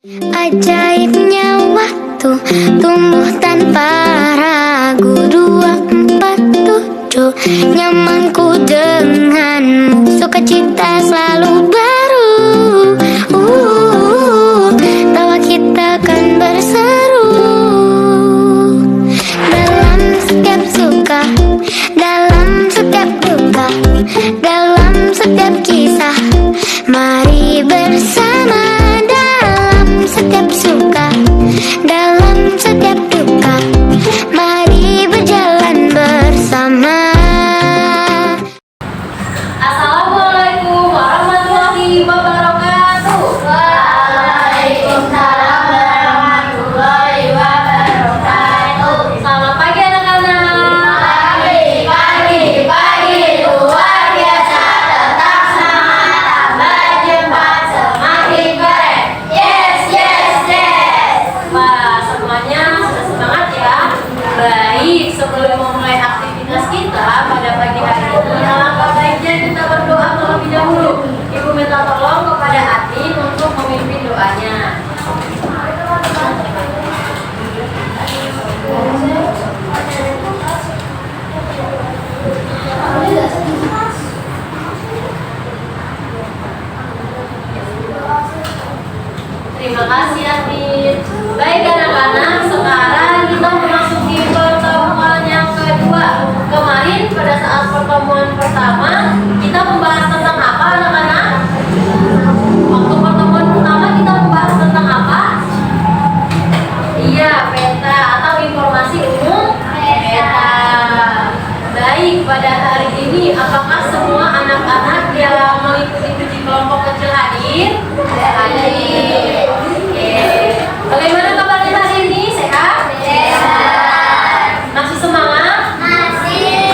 Ajaibnya waktu tumbuh tanpa ragu 247 nyamanku denganmu, sukacita selalu baru. Tawa kita kan berseru dalam setiap suka, dalam setiap duka, dalam setiap kisah. Mari bersama dalam setiap suka, dalam setiap duka. Mari berjalan bersama. Assalamualaikum warahmatullahi wabarakatuh. Waalaikumsalam warahmatullahi wabarakatuh. Selamat pagi anak-anak. Pagi, luar biasa. Tetap semangat, tambah jembat, semakin keren. Yes. Wah, semuanya sudah semangat ya. Baik, sebelum memulai aktivitas kita pada pagi hari ini, alangkah baiknya kita berdoa terlebih dahulu. Ibu minta tolong kepada Atin untuk memimpin doanya. Terima kasih Atin. Baik anak-anak, sekarang kita memasuki pertemuan yang kedua. Kemarin pada saat pertemuan pertama kita membahas tentang apa anak-anak? Waktu pertemuan pertama kita membahas tentang apa? Iya, peta atau informasi umum peta. Baik, pada hari ini apakah semua anak-anak yang mengikuti uji kelompok kecil hadir? Hadir. Oke. Bagaimana kabarnya hari ini? Sehat? Sehat. Masih semangat? Masih.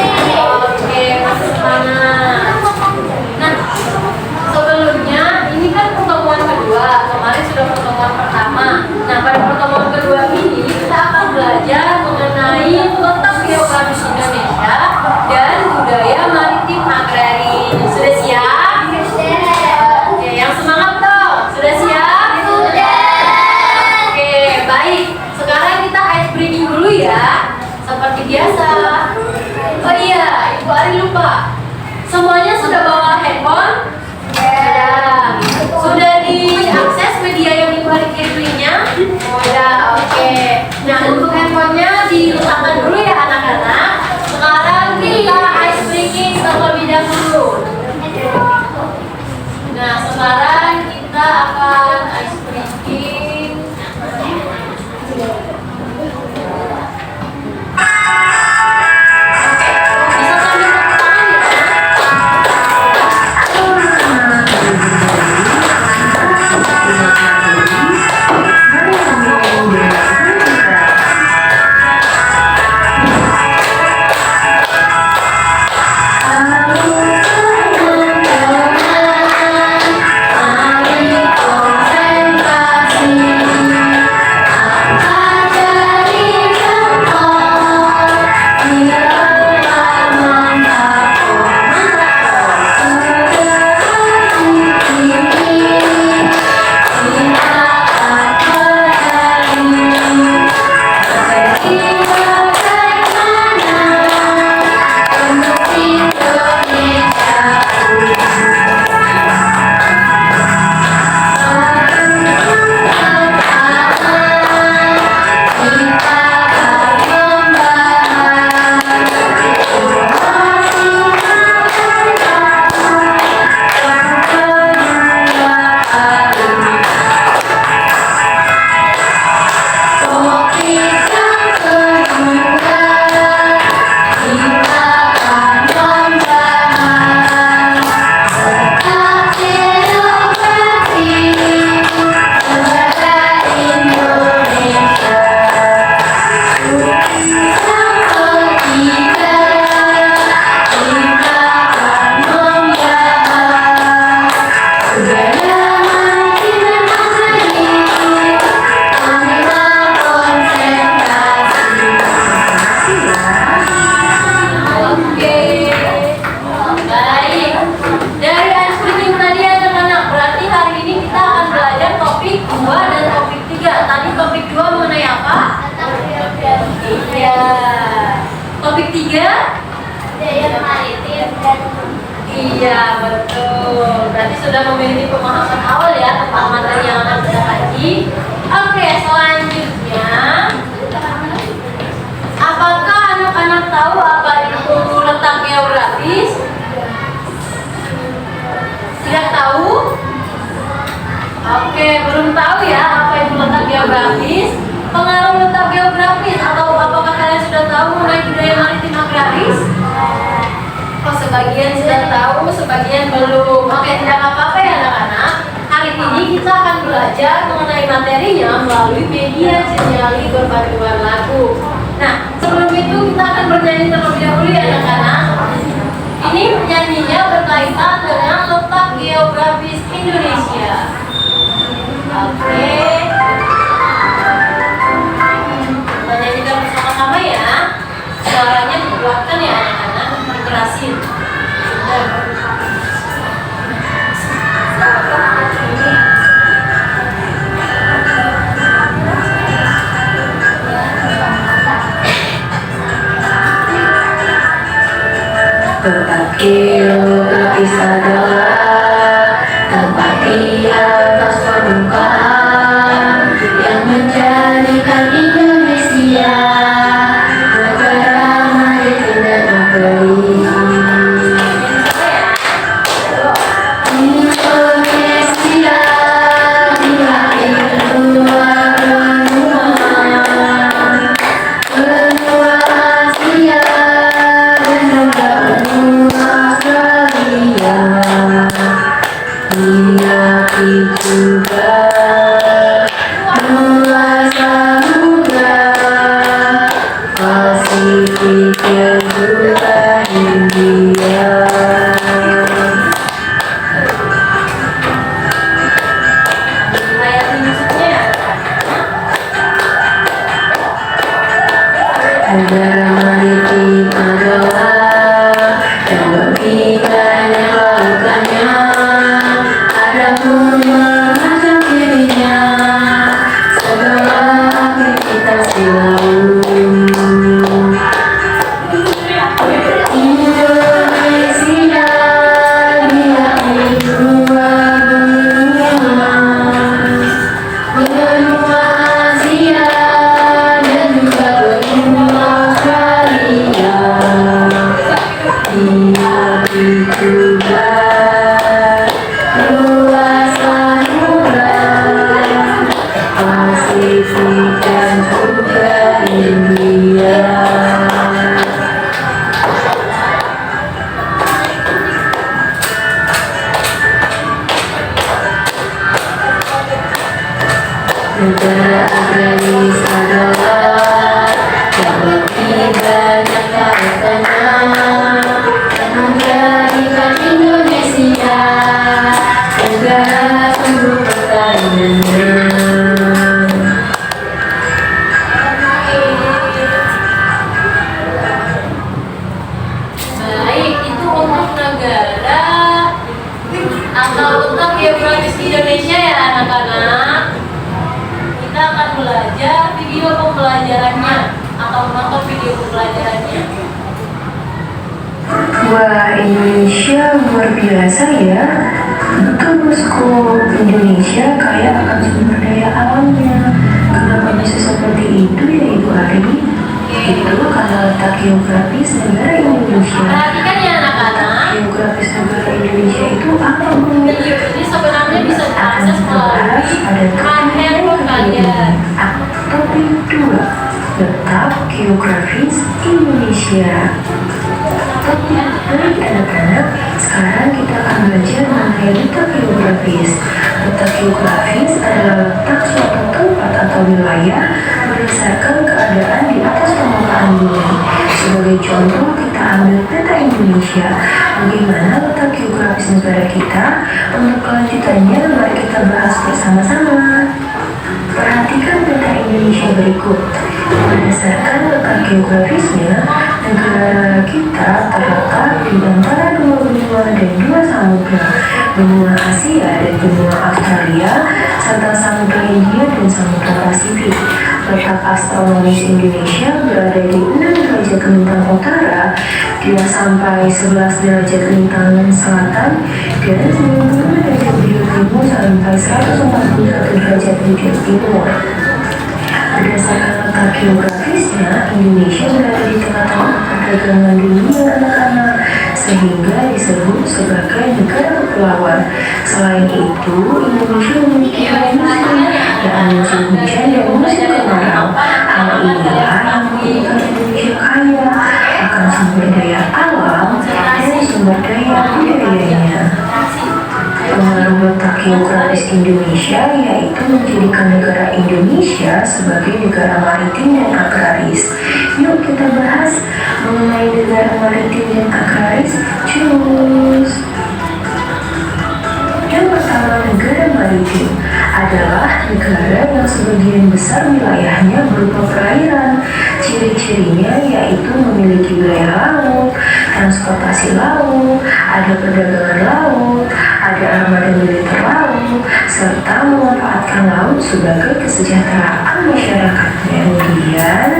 Oke, masih semangat. Nah, sebelumnya ini kan pertemuan kedua. Kemarin sudah pertemuan pertama. Nah, pada pertemuan kedua ini kita akan belajar mengenai letak geografis Indonesia dan budaya maritim agraris. Sudah siap? Oke, yang semangat dong. Sudah siap? Oke, baik. Sekarang kita ice breaking dulu ya. Seperti biasa. Oh iya, Ibu Ari lupa. Semuanya sudah bawa handphone? Sudah. Sudah diakses media yang Ibu Ari kirimnya? Iya, betul. Berarti sudah memiliki pemahaman awal ya tentang materi yang akan kita kaji. Oke, selanjutnya, apakah anak-anak tahu apa itu letak geografis? Tidak tahu? Oke, belum tahu ya apa itu letak geografis. Pengaruh letak geografis atau apakah kalian sudah tahu mengenai budaya maritim agraris? Oh, sebagian sudah tahu, sebagian belum. Oke, tidak apa-apa ya anak-anak. Hari ini kita akan belajar mengenai materinya melalui media sinyali berpaduan lagu. Nah, sebelum itu kita akan bernyanyi terlebih dahulu ya anak-anak. Ini penyanyinya berkaitan dengan letak geografis Indonesia. Oke. Kita nyanyikan bersama-sama ya. Suaranya dikuatkan ya anak-anak, dikerasin. Letak geografis adalah tempat di atas permukaan yang menjadikan Indonesia negara maritim dan agraris. Indonesia dilahirkan luar benua Asia dan juga benua Australia. Diakui juga luas samudra Pasifik dan juga India. Ayat musiknya ya. Negara maritim adalah yang lebih banyak lautannya, adapun memacam dirinya segala aktivitas di laut. Indonesia dilahirkan dua benua Asia dan juga benua Australia. Diakui juga luas samudra Pasifik dan juga India. Negara agraris adalah yang lebih banyak lautannya yang menjadikan Indonesia negara sumber pertaniannya. Baik, itu untuk negara atau letak geografis Indonesia ya anak-anak. Kita akan belajar video pembelajarannya atau menonton video pembelajarannya. Wah, Indonesia luar biasa ya. Betul bosku, Indonesia kaya akan sumber daya alamnya. Kenapa bisa seperti itu ya Ibu Ari? Itu karena letak geografis negara Indonesia. Perhatikan ya anak-anak. Geografis negara Indonesia itu apa Bu? Video ini sebenarnya bisa diakses melalui handphone kalian. Topik 2, letak geografis Indonesia. Baik anak-anak, sekarang kita akan belajar mengenai letak geografis. Letak geografis adalah letak suatu tempat atau wilayah berdasarkan keadaan di atas permukaan bumi. Sebagai contoh, kita ambil peta Indonesia. Bagaimana letak geografis negara kita? Untuk kelanjutannya, mari kita bahas bersama-sama. Perhatikan peta Indonesia berikut. Berdasarkan letak geografisnya, negara kita terletak di antara dua benua dan dua samudra, benua Asia dan benua Australia, serta samudra Hindia dan samudra Pasifik. Letak astronomis Indonesia berada di 6 derajat lintang utara Dia sampai 11 derajat lintangan selatan dan 90 derajat bujur timur sampai 141 derajat bujur timur. Berdasarkan letak geografisnya, Indonesia berada di tengah-tengah perdagangan dunia anak-anak, sehingga disebut sebagai negara kepulauan. Selain itu, Indonesia memiliki musim, dan musim hujan dan musim kemarau. Hal inilah yang membuat Indonesia kaya akan sumber daya alam dan sumber daya budayanya. Pengaruh letak geografis Indonesia yaitu menjadikan negara Indonesia sebagai negara maritim dan agraris. Yuk kita bahas mengenai negara maritim dan agraris. Cus. Yang pertama, negara maritim adalah negara yang sebagian besar wilayahnya berupa perairan. Ciri-cirinya yaitu memiliki wilayah laut, transportasi laut, ada perdagangan laut, ada armada militer laut, serta memanfaatkan laut sebagai kesejahteraan masyarakatnya. Kemudian,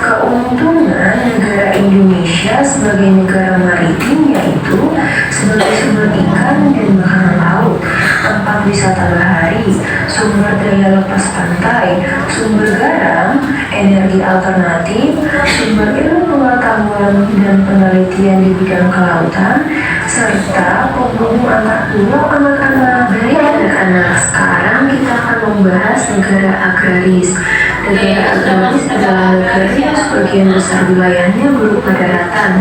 keuntungan negara Indonesia sebagai negara maritim yaitu sebagai sumber ikan dan makanan laut, tempat wisata bahari, sumber daya lepas pantai, sumber garam, energi alternatif, sumber ilmu pengetahuan dan penelitian di bidang kelautan, serta penghubung antar pulau anak-anak. Dari anak-anak, sekarang kita akan membahas negara agraris. Negara agraris adalah negara yang sebagian besar wilayahnya berupa daratan.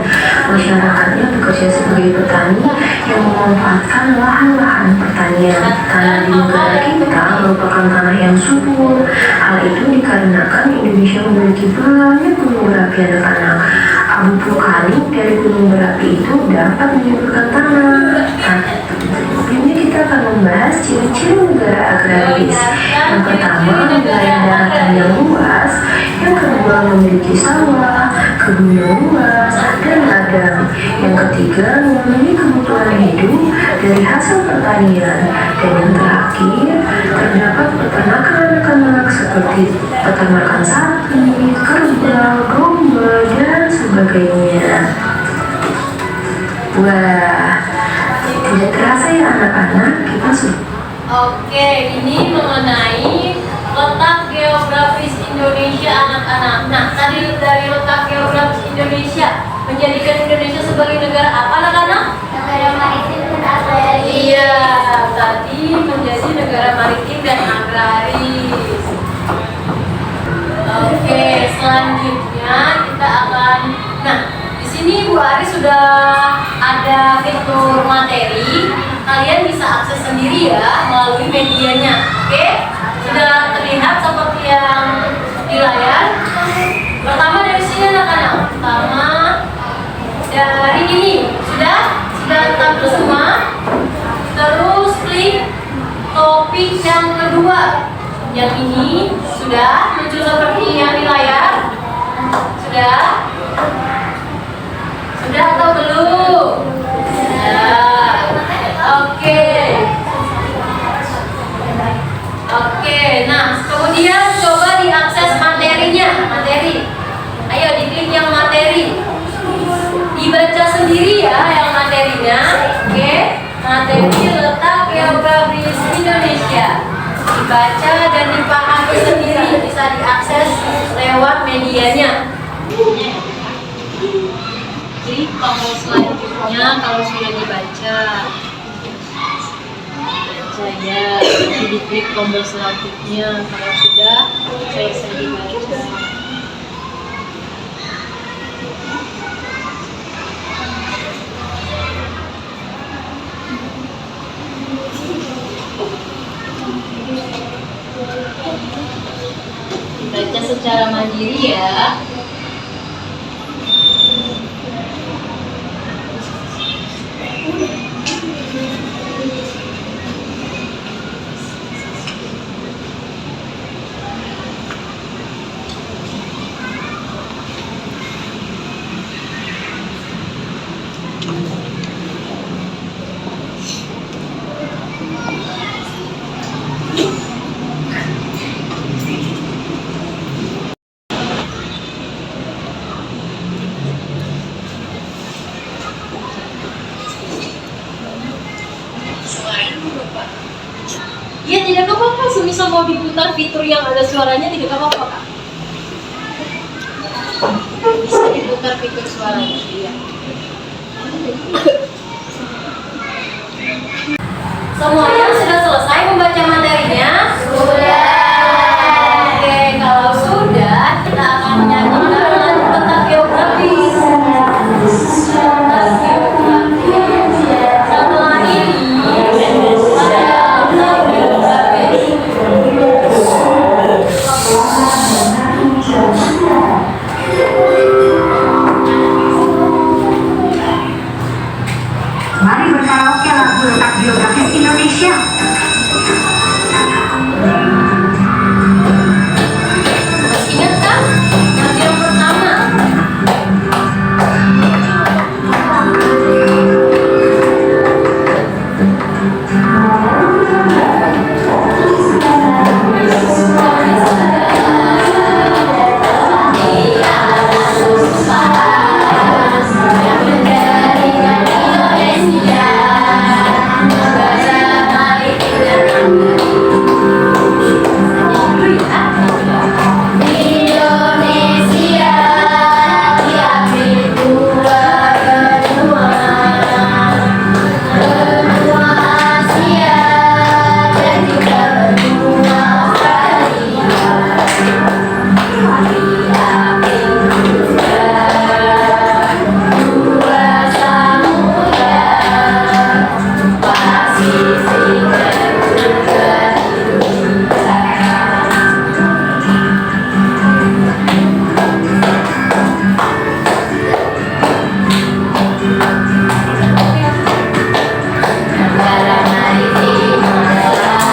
Masyarakatnya bekerja sebagai petani yang memanfaatkan lahan-lahan pertanian. Tanah di negara kita merupakan tanah yang subur. Hal itu dikarenakan Indonesia memiliki banyak gunung berapi anak-anak. Abu vulkanik dari gunung berapi itu dapat menyuburkan tanah. Ini kita akan membahas ciri-ciri negara agraris. Yang pertama, wilayah daratan yang luas. Yang kedua, memiliki sawah, kebun yang luas, dan ladang. Yang ketiga, memenuhi kebutuhan hidup dari hasil pertanian. Dan yang terakhir, terdapat peternakan anak-anak seperti peternakan sapi, kerbau, domba, dan sebagainya. Wah, tidak terasa ya anak-anak, kita sudah. Oke, ini mengenai letak geografis Indonesia anak-anak. Nah, tadi dari letak geografis Indonesia menjadikan Indonesia sebagai negara apa anak-anak? Negara maritim dan agraris. Iya, tadi menjadi negara maritim dan agraris. Oke, selanjutnya kita akan. Nah, di sini Bu Ari sudah ada fitur materi. Kalian bisa akses sendiri ya melalui medianya. Oke, sudah terlihat seperti yang di layar. Pertama dari sini anak-anak. Pertama dari ini sudah tampil semua. Terus klik topik yang kedua. Yang ini sudah muncul seperti yang di layar. Sudah atau belum? Sudah. Oke. Nah, kemudian coba diakses materinya. Materi. Ayo diklik yang materi. Dibaca sendiri ya yang materinya. Oke. Materi letak geografis Indonesia. Dibaca dan dipahami sendiri, bisa diakses lewat medianya. Klik tombol selanjutnya kalau sudah dibaca. Saya diklik tombol selanjutnya kalau sudah selesai dibaca. Dibaca secara mandiri ya. diputar fitur yang ada suaranya tidak apa-apa Kak? Bisa diputar fitur suaranya. Iya. Semuanya sudah selesai membaca materinya? Sudah. Oke, kalau sudah kita akan menyanyikan lagu letak geografis. Letak geografis. Setelah ini ada letak geografis. Mari berkaraoke lagu letak geografis Indonesia. Masih ingat kan? Lagu yang pertama. Indonesia diambil dua benua, benua Asia dan juga benua Australia. Diambil juga dua samudra, Pasifik dan juga India. Negara maritim adalah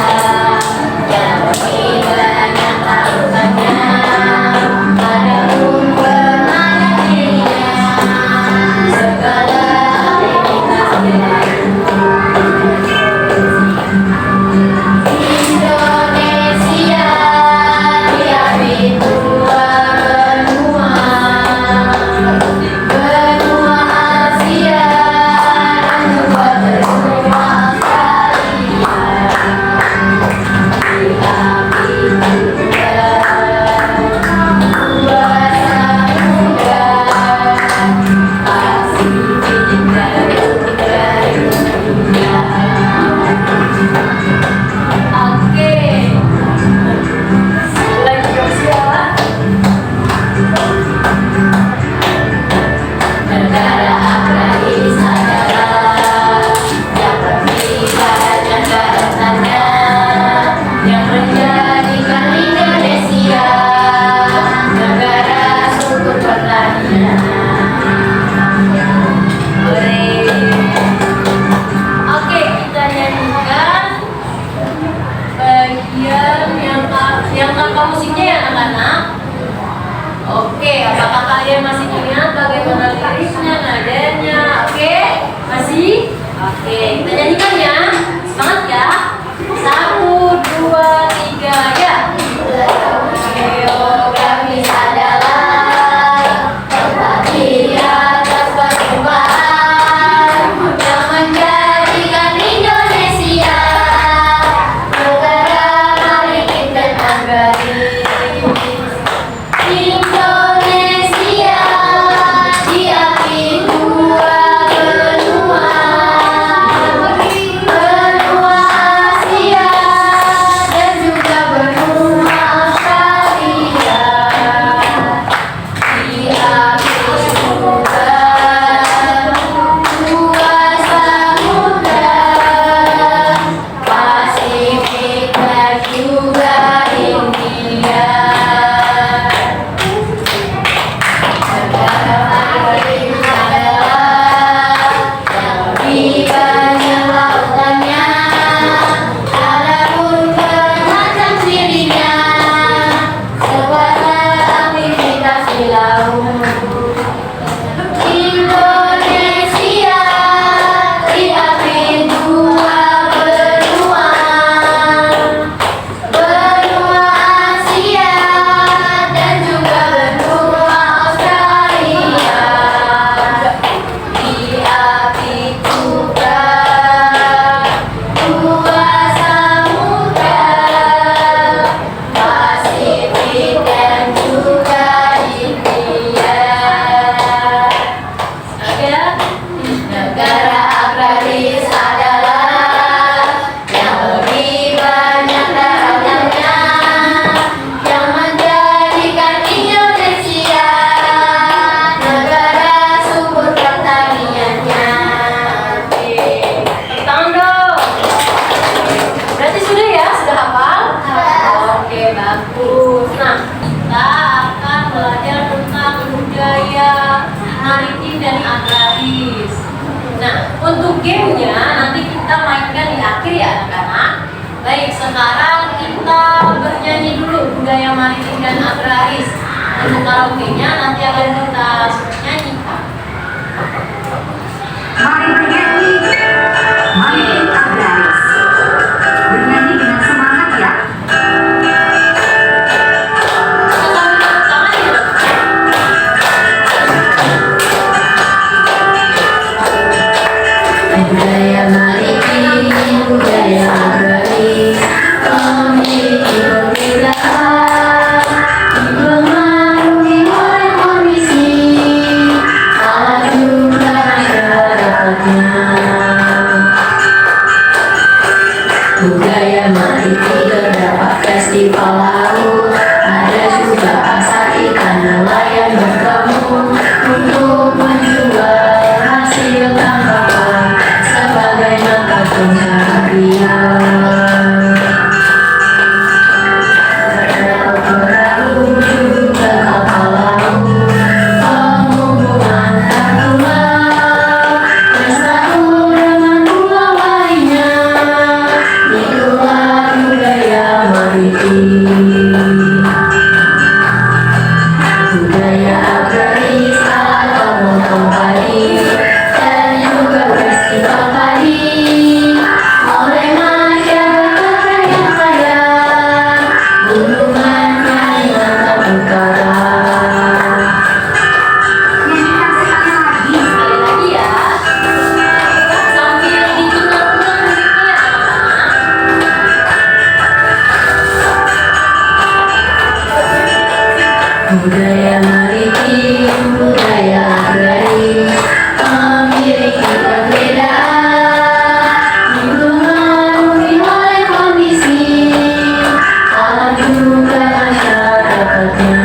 yang banyak lautannya, ada pun berbanyak dirinya, segala aktivitasnya. Indonesia diambil dua benua, benua Asia dan juga benua Australia. Diambil juga dua samudra, Pasifik dan juga India. Oke. Lagi siapa? Negara agraris adalah yang terdiri banyak daratan yang menjadikan Indonesia negara sumber pertanian. Oke, kita nyanyikan bagian yang tanpa musiknya ya anak-anak. Oke, apakah kalian masih ingat bagaimana liriknya, nadanya? Oke, masih? Oke, kita nyanyikan ya. Semangat ya. 1, 2, 3, ya. Geografis adalah tempat di atas permukaan yang menjadikan Indonesia negara maritim dan agraris. Indonesia diambil dua benua, benua Asia dan juga benua Bagus. Nah, kita akan belajar tentang budaya maritim dan agraris. Nah, untuk gamenya nanti kita mainkan di akhir ya anak-anak. Baik, sekarang kita bernyanyi dulu budaya maritim dan agraris. Untuk karaoke-nya nanti akan kita nyanyikan. Mari bernyanyi. Maritim agraris. Bernyanyi dengan semangat ya. Budaya maritim, budaya agraris, memiliki perbedaan, dipengaruhi oleh kondisi, alat juga masyarakatnya. Budaya maritim terdapat festival laut, ada juga pasar ikan nelayan bertemu untuk menjual hasil tangkapan sebagai mata pencaharian. Terdapat perahu juga kapal laut, penghubungan terpulau, bersatu dengan pulau lainnya. Itulah budaya maritim. Budaya agraris atau memotong padi dan juga festival padi oleh masyarakat yang kaya Gunungan Kalimantan Utara. Nyanyikan sekali lagi. Sekali lagi ya. Sambil diingat-ingat musiknya anak-anak. Budaya maritim, budaya agraris, memiliki perbedaan, dipengaruhi oleh kondisi, alam juga masyarakatnya.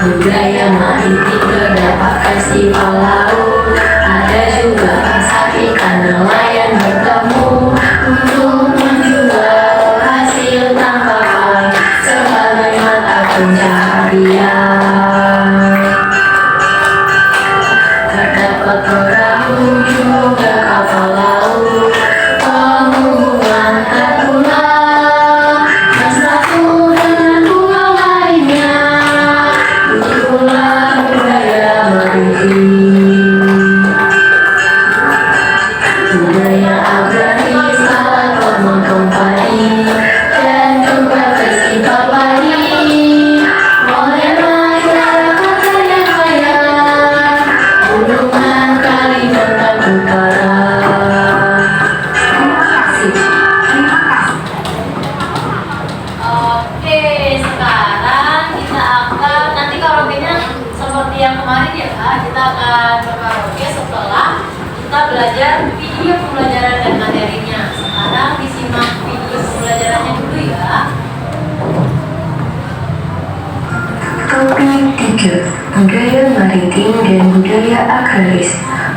Budaya maritim terdapat festival laut, ada juga pasar ikan nelayan bertemu untuk menjual hasil tangkapan sebagai mata pencaharian. Terdapat perahu juga kapal laut, penghubungan terpulau, bersatu dengan pulau lainnya. Itulah budaya maritim. Budaya agraris atau memotong padi dan juga festival padi oleh masyarakat yang kaya Gunungan Kalimantan Utara. Terima kasih. Terima kasih. Oke, sekarang kita akan nanti karaoke-nya seperti yang kemarin ya Kak. Kita akan berkaraoke setelah kita belajar video pembelajaran dan materinya. Sekarang disimak video pembelajarannya dulu ya. Topik 3. Budaya maritim dan budaya agraris.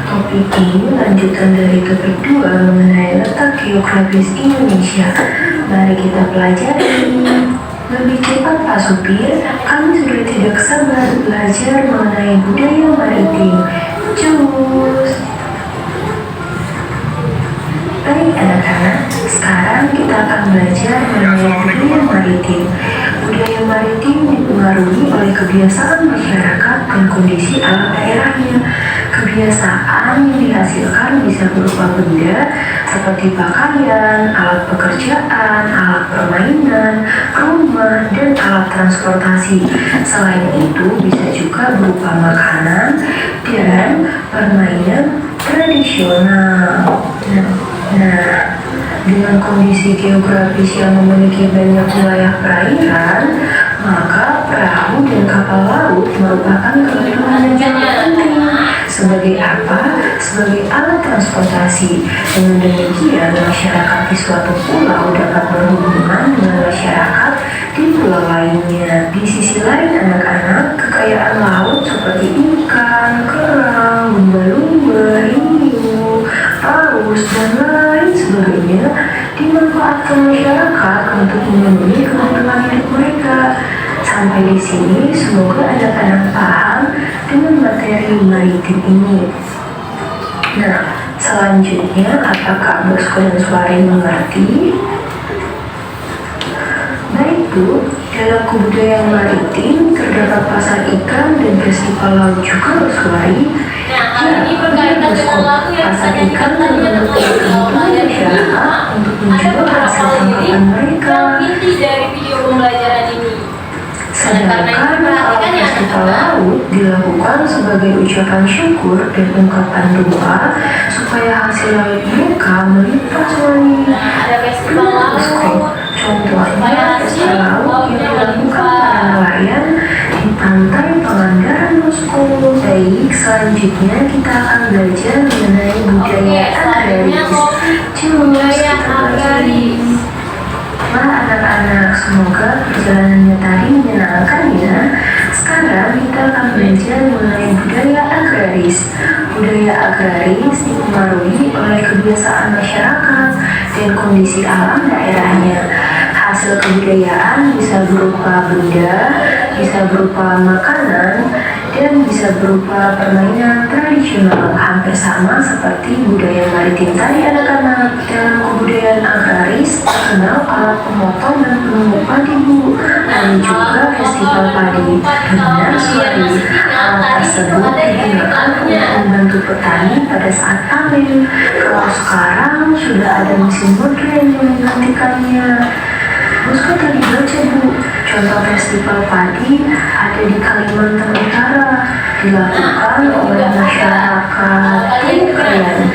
Topik ini lanjutan dari topik 2 mengenai letak geografis Indonesia. Mari kita pelajari. Lebih cepat Pak Supir, kami sudah tidak sabar belajar mengenai budaya maritim. Cus! Baik anak-anak, sekarang kita akan belajar mengenai budaya maritim. Budaya maritim dipengaruhi oleh kebiasaan masyarakat dan kondisi alam daerahnya. Kebiasaan yang dihasilkan bisa berupa benda seperti pakaian, alat pekerjaan, alat permainan, rumah, dan alat transportasi. Selain itu bisa juga berupa makanan dan permainan tradisional. Nah, dengan kondisi geografis yang memiliki banyak wilayah perairan, maka perahu dan kapal laut merupakan kebutuhan yang sangat penting. Sebagai apa? Sebagai alat transportasi. Dengan demikian, masyarakat di suatu pulau dapat berhubungan dengan masyarakat di pulau lainnya. Di sisi lain, anak-anak, kekayaan laut seperti ikan, kerang, lumba-lumba, hiu, paus, dan lain sebagainya dimanfaatkan masyarakat untuk untuk memenuhi kebutuhan hidup mereka. Sampai di sini, semoga anak-anak paham dengan materi maritim ini. Nah, selanjutnya, apakah Bosco dan Suari mengerti? Baik Bu, dalam kebudayaan maritim terdapat pasar ikan dan festival laut juga Suari. Nah, hal ini berkaitan dengan lagu yang pasar kita ikan nyanyikan tadi membentuk anak-anak usaha untuk ada menjual beberapa hasil lirik tangkapan mereka. yang inti dari video pembelajaran ini. Sedangkan perhatikan ya, festival anak-anak. laut dilakukan sebagai ucapan syukur dan ungkapan doa supaya hasil laut mereka melimpah Suari. Nah, ada festival laut. Contohnya pesta laut yang dilakukan para nelayan di pantai Pangandaran Bosco. Baik, selanjutnya kita akan belajar mengenai budaya agraris. Budaya agraris. Wah anak-anak, semoga perjalanannya tadi menyenangkan ya. Sekarang kita akan belajar mengenai budaya agraris. Budaya agraris dipengaruhi oleh kebiasaan masyarakat dan kondisi alam daerahnya. Hasil kebudayaan bisa berupa benda, bisa berupa makanan, dan bisa berupa permainan tradisional, hampir sama seperti budaya maritim tadi anak-anak. Dalam kebudayaan agraris terkenal alat pemotong dan penumbuk padi Bu, dan juga festival padi. Benar Suari, alat tersebut digunakan untuk membantu petani pada saat panen. Kalau sekarang sudah ada mesin modern yang menggantikannya. Bosco tadi baca Bu, contoh festival padi ada di Kalimantan Utara, dilakukan oleh masyarakat Kalian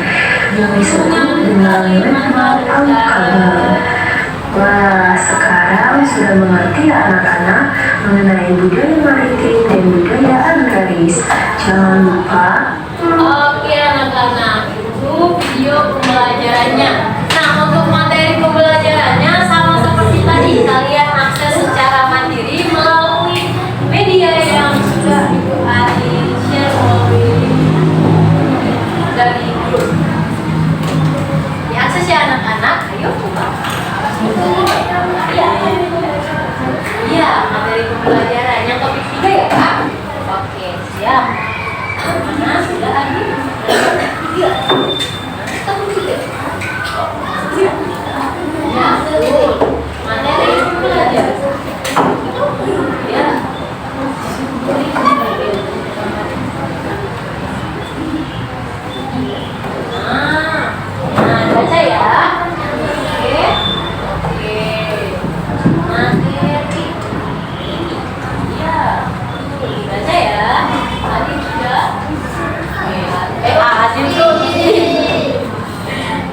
yang disebut dengan Lembah Kabang. Wah, sekarang sudah mengerti ya anak-anak mengenai budaya maritim dan budaya agraris. Jangan lupa. Oke anak-anak, itu video pembelajarannya. Nah, untuk materi pembelajarannya sama seperti tadi, kalian akses secara mandiri melalui media yang sudah Ibu Adi share melalui dari grup. Diakses ya anak-anak, ayo buka. Iya, iya, materi pembelajaran yang topik 3 ya Kak? Oke, siap. Mana sudah Adi? Iya. Topik 3. Ya, betul. Materi pembelajaran. Ya. Nah, baca ya. Oke. Oke. Materi ini. Ya. Baca ya. Tadi sudah. Adil tuh.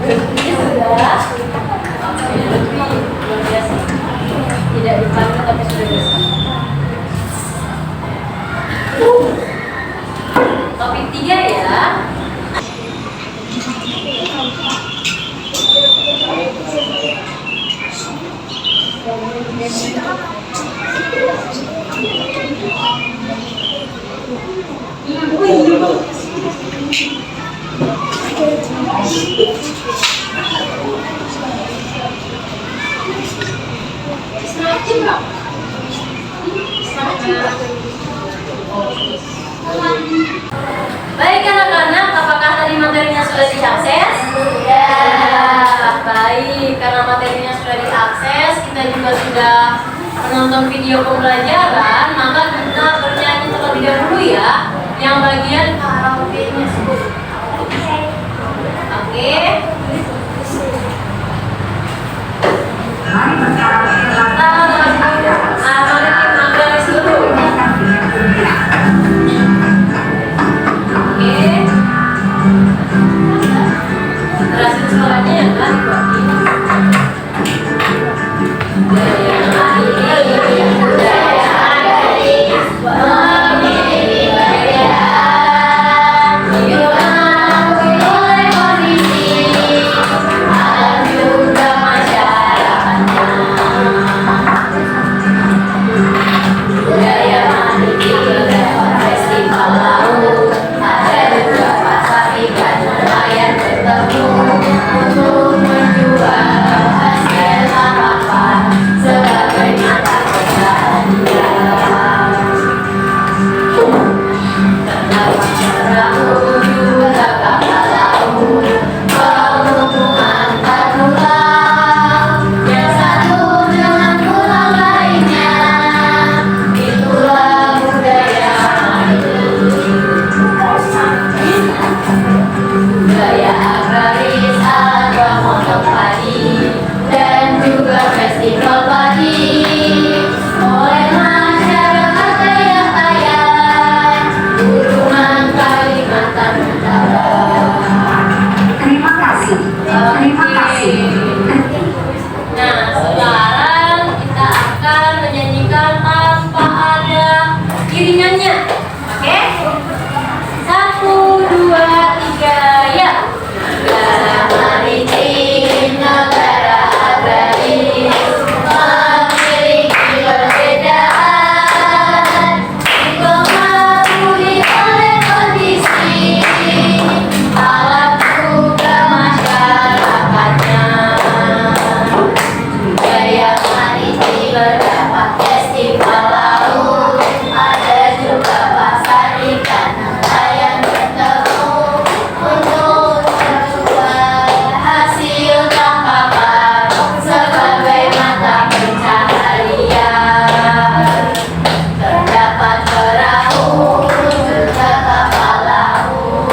Ini sudah. Oke, lebih luar biasa. Tidak dipanggil tapi sudah bisa. Topik 3 ya. Baik anak-anak, apakah tadi materinya sudah diakses? Ya. Baik, karena materinya sudah diakses, kita juga sudah menonton video pembelajaran, maka kita bernyanyi terlebih dahulu ya, yang bagian karaoke-nya. Oke. Berhasil suaranya ya kan? terdapat festival laut, ada juga pasar ikan nelayan bertemu untuk menjual hasil tangkapan sebagai mata pencaharian. Terdapat perahu juga kapal laut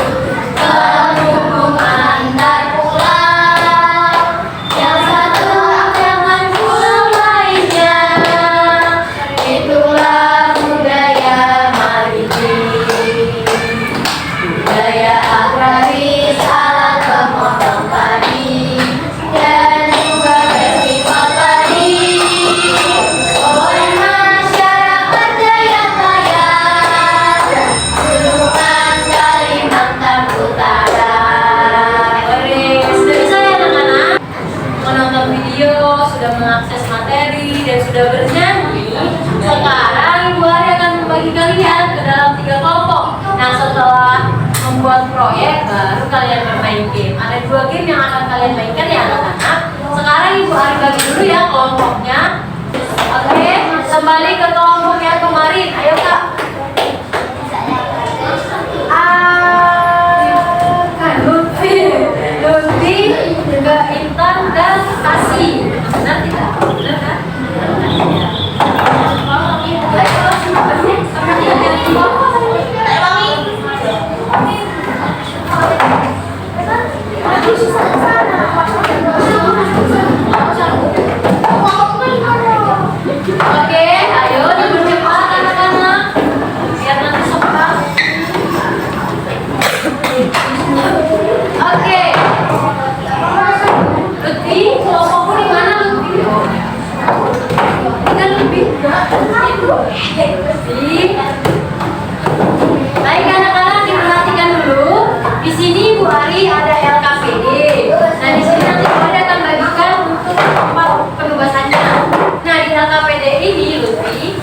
penghubung antar pulau, yang satu dengan pulau lainnya. Itulah budaya maritim, budaya agraris alat pemotong padi, dan juga festival padi oleh masyarakat Jayapayat, Gunungan Kalimantan Utara. Oke, sudah bisa ya anak-anak menonton video, sudah mengakses materi, dan sudah bernyanyi. Sekarang Ibu Ari akan membagi kalian ke dalam 3 kelompok. Nah, setelah membuat proyek, baru kalian bermain game. Ada 2 game yang akan kalian mainkan ya anak-anak. Sekarang Ibu Ari bagi dulu ya kelompoknya. Oke, kembali ke kelompok yang kemarin. Ayo Kak. Lutfi, juga Intan dan Kasih. Benar tidak? Benar kan? Oke, ayo dipercepat anak-anak biar nanti sempat. Oke, Lutfi, kelompokmu di mana Lutfi? Kan lebih Lutfi. Baik anak-anak, diperhatikan dulu. Di sini Bu Ari ada LKPD. Nah, di sini nanti Bu Ari akan bagikan untuk tempat penugasannya. Nah, di LKPD ini Lutfi,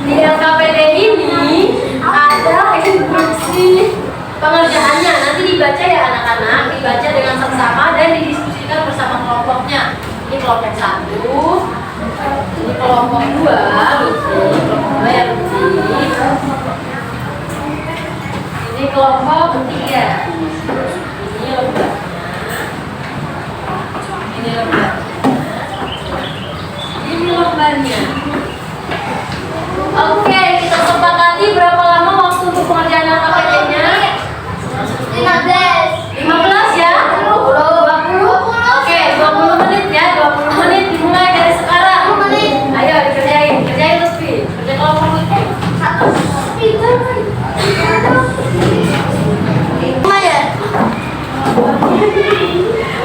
di LKPD ini ada instruksi pengerjaannya. Nanti dibaca ya anak-anak, dibaca dengan seksama dan didiskusikan bersama kelompoknya. Ini kelompok 1, ini kelompok 2, Lutfi, kelompok 2 ya Lutfi. Ini kelompok 3. Ini lembarnya. Ini lembarnya. Ini lembarnya. Oke, kita sepakati berapa lama waktu untuk pengerjaan LKPD-nya? 15 ya? 20? Oke, 20 menit ya, 20 menit dimulai dari sekarang. Ayo dikerjain, kerjain Lutfi, kerja kelompok Lutfi.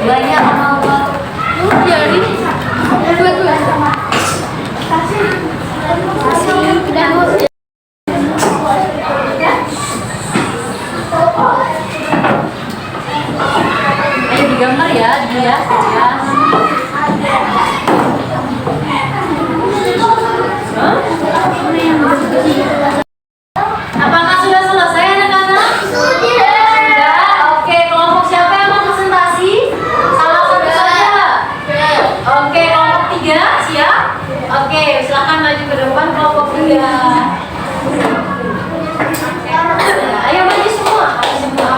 Banyak mau Jadi, dua. Ayo digambar ya, dihias ya. Apakah sudah selesai anak-anak? Sudah. Oke, kelompok siapa yang mau presentasi? Salah satu saja. Oke, kelompok 3 siap? Oke, silakan maju ke depan kelompok 3. Ayo maju semua. Maju semua.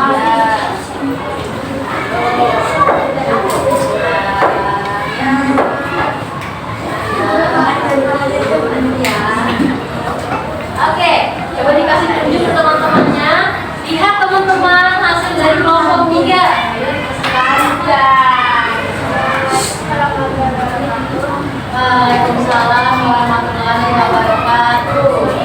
Oke, coba dikasih tunjuk ke teman-temannya. Lihat teman-teman hasil dari kelompok 3. Waalaikumsalam warahmatullahi wabarakatuh.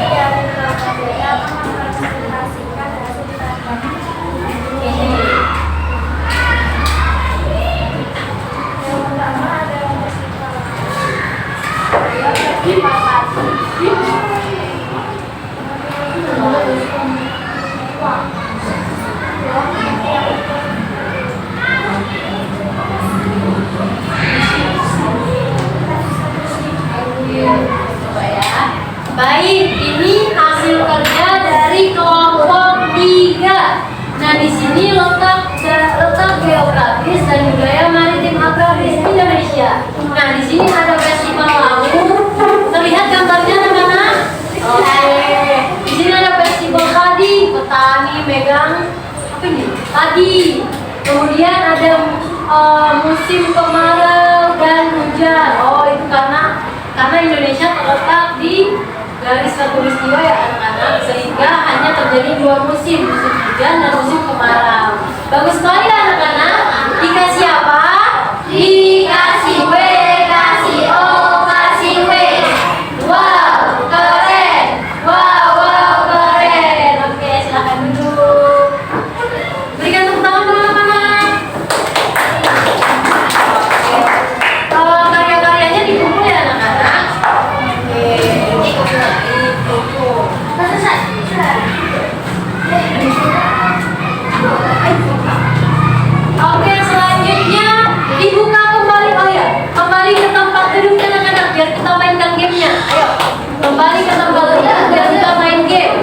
Baik, ini hasil kerja dari kelompok 3. Nah, di sini letak geografis dan budaya maritim agraris Indonesia. Nah, di sini ada festival laut, khatulistiwa ya anak-anak, sehingga hanya terjadi dua musim hujan dan musim kemarau. Bagus sekali ya anak-anak. Dikasih apa? Dikasih W, kasih O, kasih W. Wow, keren. Wow, keren. Oke, silakan duduk. Berikan tepuk tangan dulu anak-anak. Oke. Kalau karya-karyanya dikumpul ya anak-anak. Oke. Dikumpul. Oke, selanjutnya dibuka kembali. Oh ya, kembali ke tempat duduk anak-anak biar kita mainkan gamenya. Ayo, kembali ke tempat duduk biar kita main game.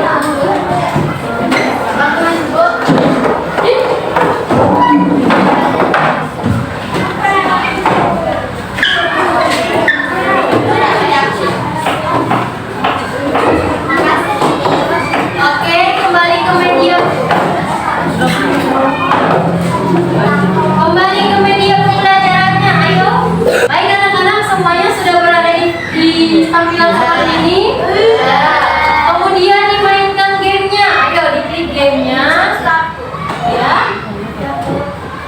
Oke, kembali ke media. Kembali ke media pembelajarannya, ayo. Baik anak-anak, semuanya sudah berada di tampilan seperti ini. Kemudian dimainkan gamenya. Ayo, diklik gamenya. Ya.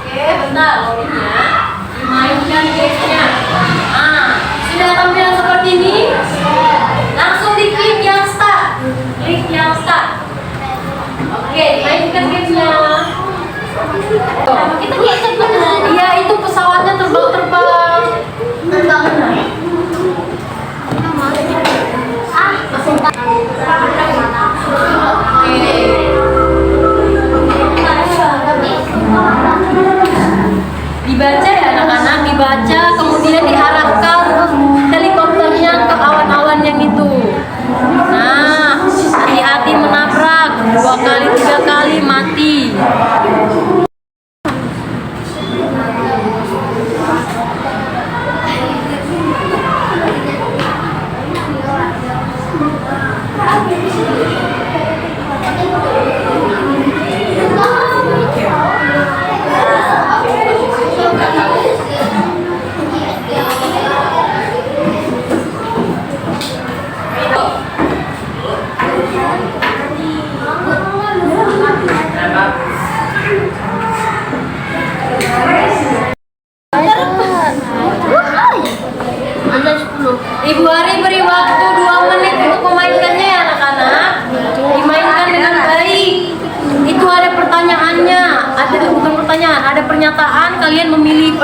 Oke, bentar loadingnya. Dimainkan gamenya. Nah, sudah tampilan seperti ini. Langsung diklik yang start. Klik yang start. Oke, dimainkan gamenya. Kita ngecek benar. Iya, itu pesawatnya terbang-terbang. Dibaca ya anak-anak, dibaca kemudian diarahkan helikopternya ke awan-awan yang itu. Nah, hati-hati menabrak, 2 kali 3 kali mati. Ibu Ari beri waktu 2 menit untuk memainkannya ya anak-anak. Dimainkan dengan baik. Itu ada pertanyaannya. Bukan pertanyaan, ada pernyataan. Kalian memilih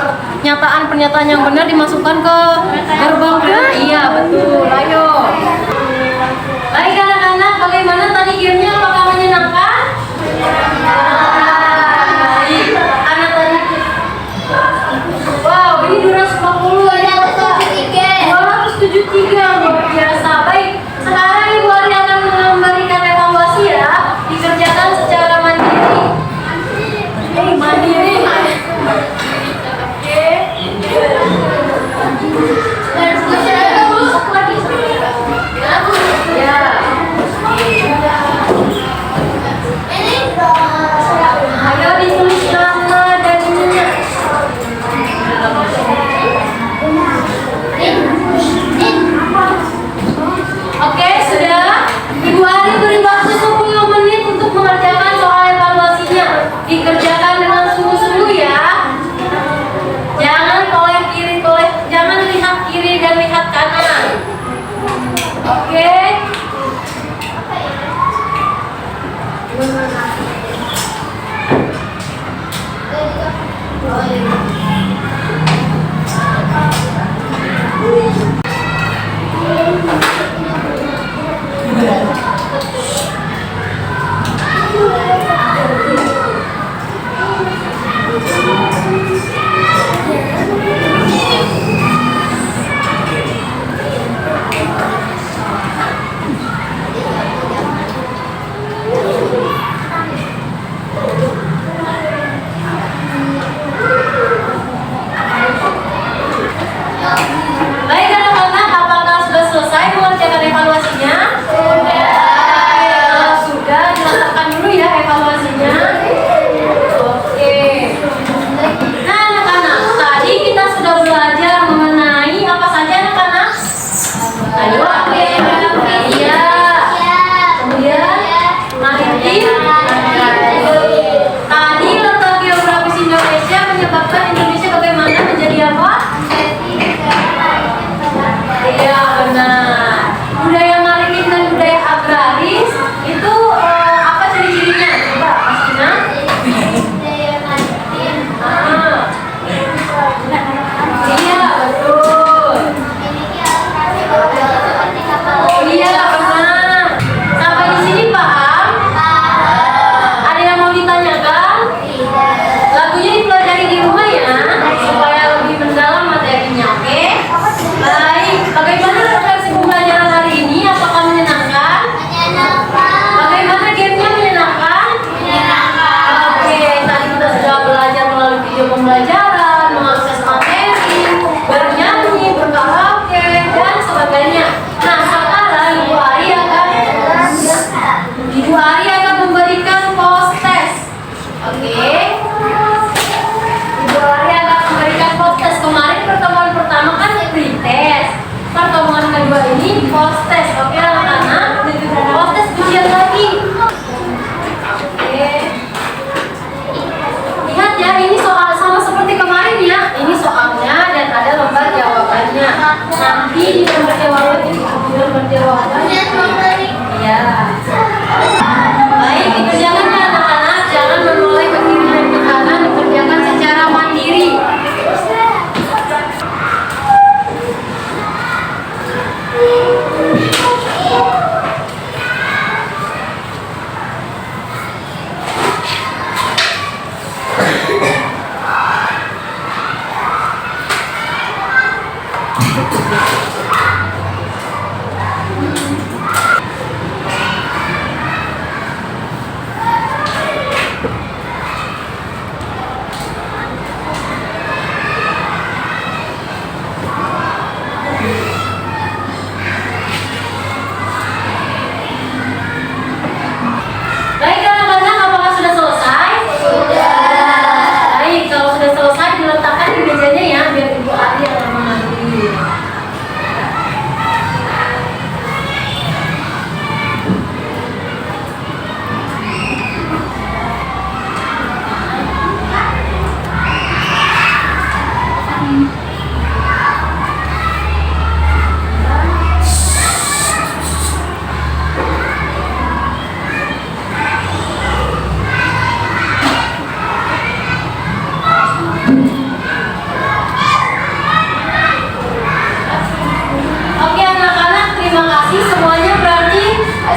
pernyataan yang benar dimasukkan ke gerbang. Iya, betul. Ayo. Baik anak-anak, bagaimana tadi gamenya? Apakah menyenangkan? Baik. Anak tadi. Wow, ini 250 aja. 273, luar biasa. Baik, sekarang Ibu Ari akan memberikan evaluasi ya. Dikerjakan secara mandiri. Mandiri. Oke.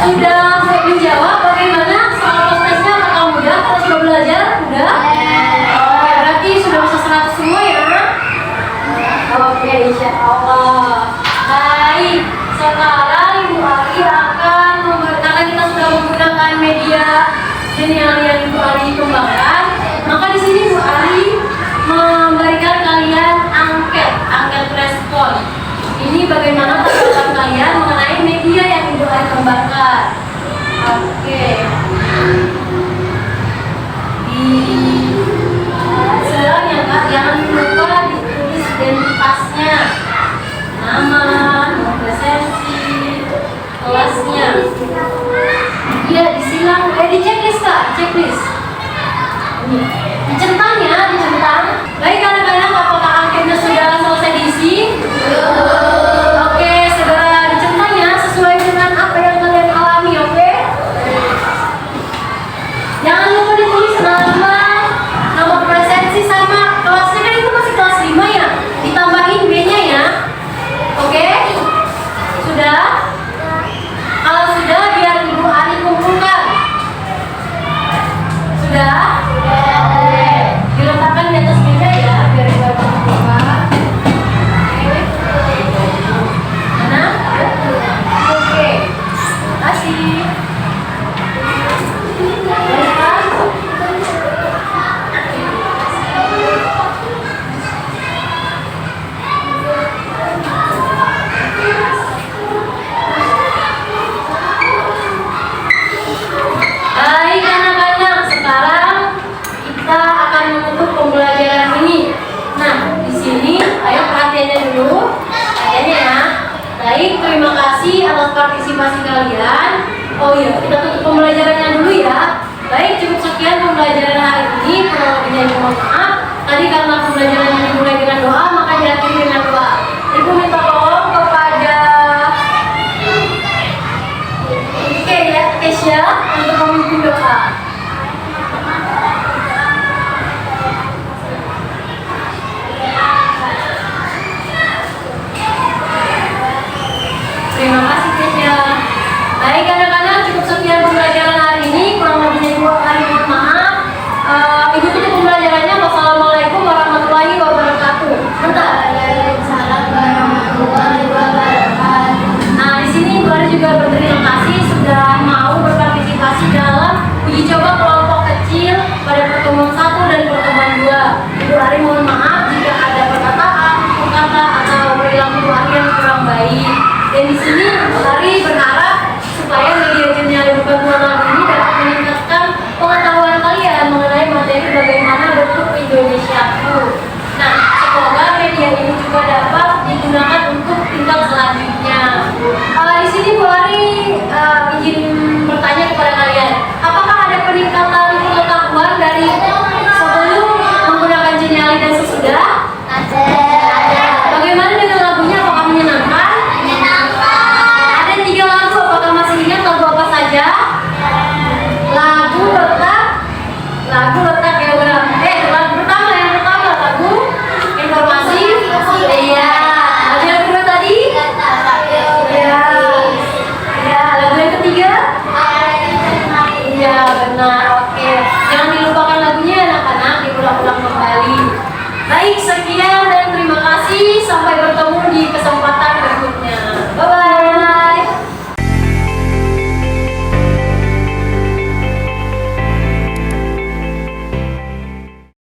Sudah menjawab bagaimana soal tesnya? Apakah mudah? Kalau sudah belajar? Udah? Oke, berarti sudah bisa 100 semua ya? Oke, insya Allah. Baik, sekarang Ibu Ali akan karena kita sudah menggunakan media genial yang Ibu Ali kembangkan, maka di sini Ibu Ali memberikan kalian angket respon. Ini bagaimana tanggapan kalian mengenai media yang Ibu Ali kembangkan. Oke. Sekarang ya Kak, jangan lupa ditulis identitasnya, nama, presensi, kelasnya. Iya, disilang, di checklist Kak, checklist. Dicentang ya, dicentang. Baik anak-anak, apakah angketnya sudah selesai diisi? Oke, segera dicentang ya, sesuai dengan apa yang kalian alami, oke? Jangan lupa ditulis nama presensi sama kelasnya, kan itu masih kelas 5 ya? Ditambahin B-nya ya. Oke? Sudah? Kalau sudah, biar Ibu Ali kumpulkan. Sudah? Oke. Diletakkan di atas meja ya, biar Ibu Ali kumpulkan. Oke. Mana? Oke. Terima kasih. Baik anak-anak, sekarang kita akan menutup pembelajaran ini. Nah, di sini ayo perhatiannya dulu, perhatiannya ya. Baik, terima kasih atas partisipasi kalian. Oh iya, kita tutup pembelajarannya dulu ya. Baik, cukup sekian pembelajaran hari ini. Kurang lebihnya Ibu mohon maaf. Tadi karena pembelajarannya dimulai dengan doa, maka diakhiri dengan doa. Ibu minta tolong kepada Kesya untuk memimpin doa. Terima kasih Kesya. Baik anak-anak, cukup sekian pembelajaran hari ini. Kurang lebihnya Ibu Ali mohon maaf. Ibu tutup pembelajarannya. Wassalamualaikum warahmatullahi wabarakatuh. Bentar. Waalaikumsalam warahmatullahi wabarakatuh. Nah, di sini Ibu Ali juga berterima kasih sudah mau berpartisipasi dalam uji coba kelompok kecil pada pertemuan 1 dan pertemuan 2. Ibu Ali mohon maaf jika ada perkataan, kata atau perilaku Ibu Ali yang kurang baik. Dan di sini Ibu Ali berharap supaya media genial bukan lagu ini dapat meningkatkan pengetahuan kalian mengenai materi bagaimana bentuk Indonesiaku. Nah, semoga media ini juga dapat digunakan untuk tingkat selanjutnya. Di sini Bu Ari izin bertanya kepada kalian, apakah ada peningkatan pengetahuan dari sebelum menggunakan Geniali dan sesudah? Ada. Bagaimana dengan lagunya? Apakah menyenangkan? Menyenangkan. Ada 3 lagu, apakah masih ingat lagu apa saja? Lagu letak geografi. Lagu pertama yang pertama lagu informasi. Iya. Lagu yang kedua tadi? Iya. Ya, lagu yang ketiga? Iya, benar. Oke. Jangan dilupakan lagunya anak-anak, diulang-ulang kembali. Baik, sekian